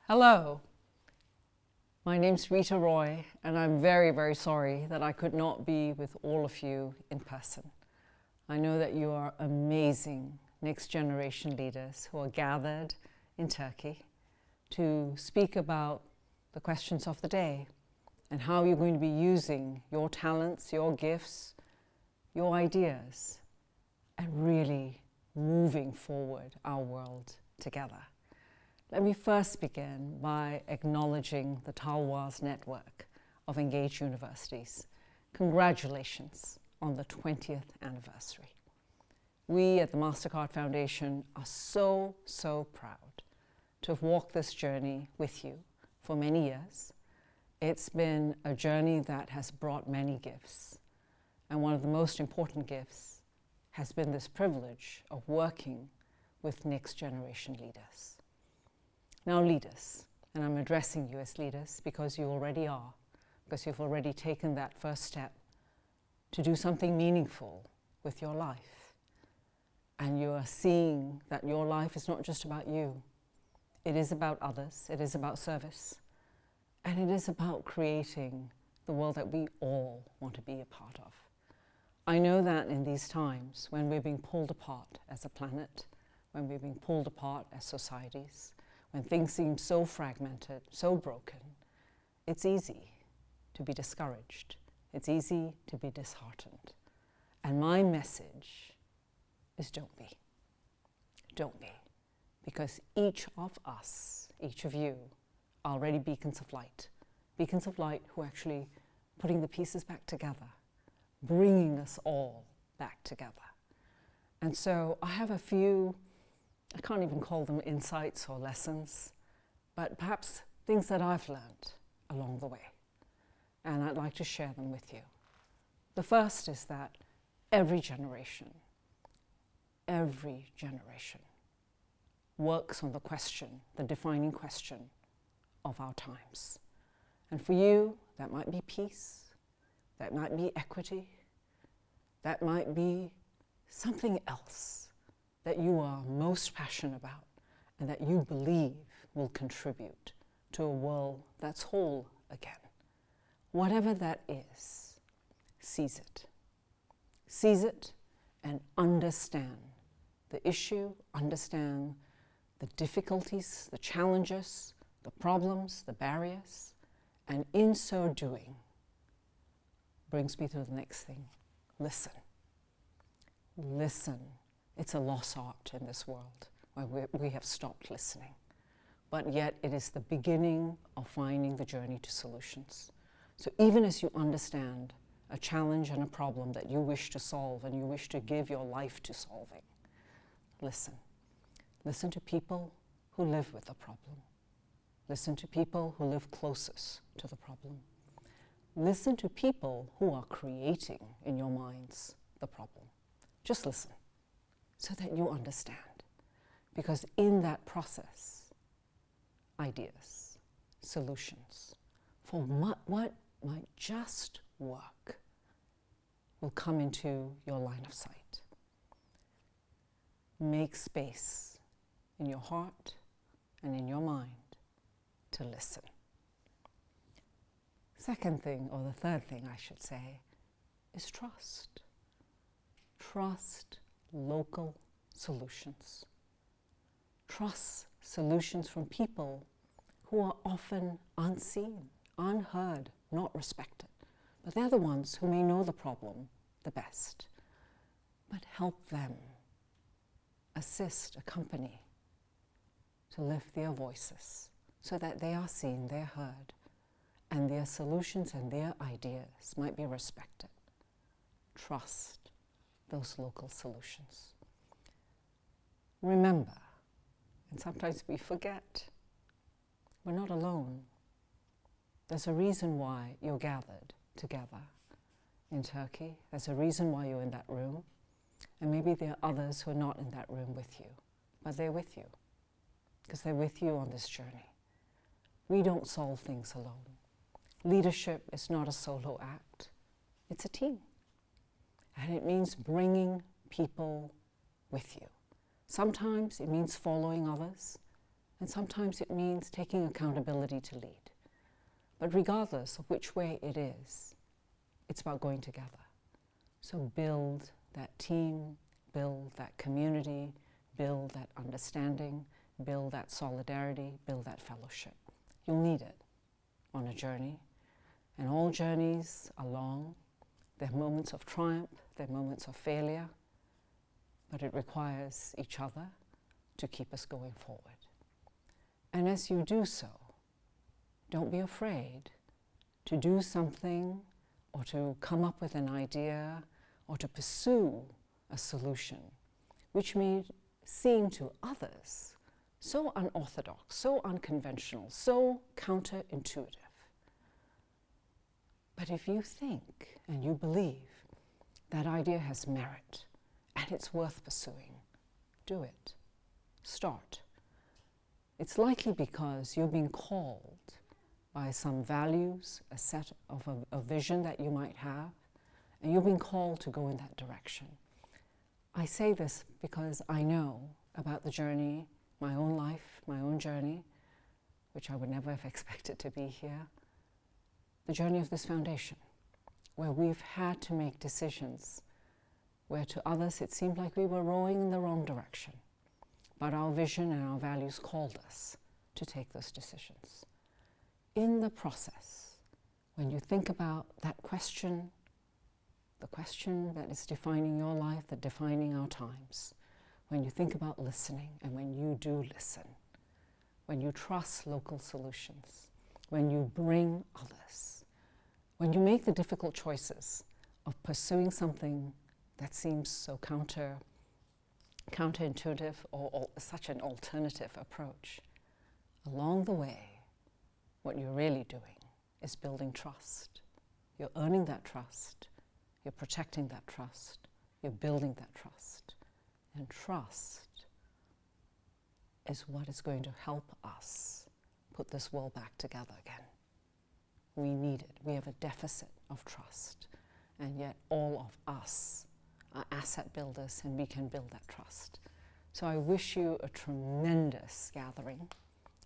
Hello, my name's Reeta Roy, and I'm very, very sorry that I could not be with all of you in person. I know that you are amazing next generation leaders who are gathered in Turkey to speak about the questions of the day and how you're going to be using your talents, your gifts, your ideas, and really moving forward our world together. Let me first begin by acknowledging the Talloires Network of engaged universities. Congratulations on the 20th anniversary. We at the Mastercard Foundation are so proud to have walked this journey with you for many years. It's been a journey that has brought many gifts, and one of the most important gifts has been this privilege of working with next generation leaders. Now leaders, and I'm addressing you as leaders because you already are, because you've already taken that first step to do something meaningful with your life. And you are seeing that your life is not just about you. It is about others, it is about service, and it is about creating the world that we all want to be a part of. I know that in these times when we're being pulled apart as a planet, when we're being pulled apart as societies, when things seem so fragmented, so broken, it's easy to be discouraged. It's easy to be disheartened. And my message is don't be. Don't be. Because each of us, each of you, are already beacons of light who are actually putting the pieces back together, bringing us all back together. And so I have a few, I can't even call them insights or lessons, but perhaps things that I've learned along the way. And I'd like to share them with you. The first is that every generation works on the question, the defining question of our times. And for you, that might be peace, that might be equity, that might be something else that you are most passionate about and that you believe will contribute to a world that's whole again. Whatever that is, seize it. Seize it and understand the issue, understand the difficulties, the challenges, the problems, the barriers, and in so doing, brings me to the next thing. Listen. Listen. It's a lost art in this world where we have stopped listening. But yet it is the beginning of finding the journey to solutions. So even as you understand a challenge and a problem that you wish to solve and you wish to give your life to solving, listen. Listen to people who live with the problem. Listen to people who live closest to the problem. Listen to people who are creating in your minds the problem. Just listen, so that you understand. Because in that process, ideas, solutions for what might just work will come into your line of sight. Make space in your heart and in your mind to listen. Second thing, or the third thing I should say, is trust. Trust local solutions. Trust solutions from people who are often unseen, unheard, not respected. But they're the ones who may know the problem the best. But help them, assist, accompany, to lift their voices so that they are seen, they're heard, and their solutions and their ideas might be respected. Trust those local solutions. Remember, and sometimes we forget, we're not alone. There's a reason why you're gathered together in Turkey. There's a reason why you're in that room. And maybe there are others who are not in that room with you, but they're with you, because they're with you on this journey. We don't solve things alone. Leadership is not a solo act. It's a team. And it means bringing people with you. Sometimes it means following others, and sometimes it means taking accountability to lead. But regardless of which way it is, it's about going together. So build that team, build that community, build that understanding, build that solidarity, build that fellowship. You'll need it on a journey, and all journeys are long. There are moments of triumph, there are moments of failure, but it requires each other to keep us going forward. And as you do so, don't be afraid to do something or to come up with an idea or to pursue a solution which may seem to others so unorthodox, so unconventional, so counterintuitive. But if you think and you believe that idea has merit and it's worth pursuing, do it. Start. It's likely because you've been called by some values, a set of a vision that you might have, and you've been called to go in that direction. I say this because I know about the journey, my own life, my own journey, which I would never have expected to be here, the journey of this foundation, where we've had to make decisions, where to others it seemed like we were rowing in the wrong direction. But our vision and our values called us to take those decisions. In the process, when you think about that question, the question that is defining your life, that defining our times, when you think about listening and when you do listen, when you trust local solutions, when you bring others, when you make the difficult choices of pursuing something that seems so counterintuitive or such an alternative approach, along the way, what you're really doing is building trust. You're earning that trust, you're protecting that trust, you're building that trust. And trust is what is going to help us put this world back together again. We need it. We have a deficit of trust, and yet all of us are asset builders, and we can build that trust. So I wish you a tremendous gathering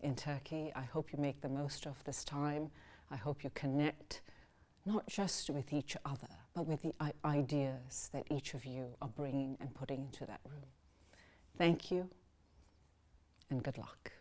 in Turkey. I hope you make the most of this time. I hope you connect not just with each other, but with the ideas that each of you are bringing and putting into that room. Thank you, and good luck.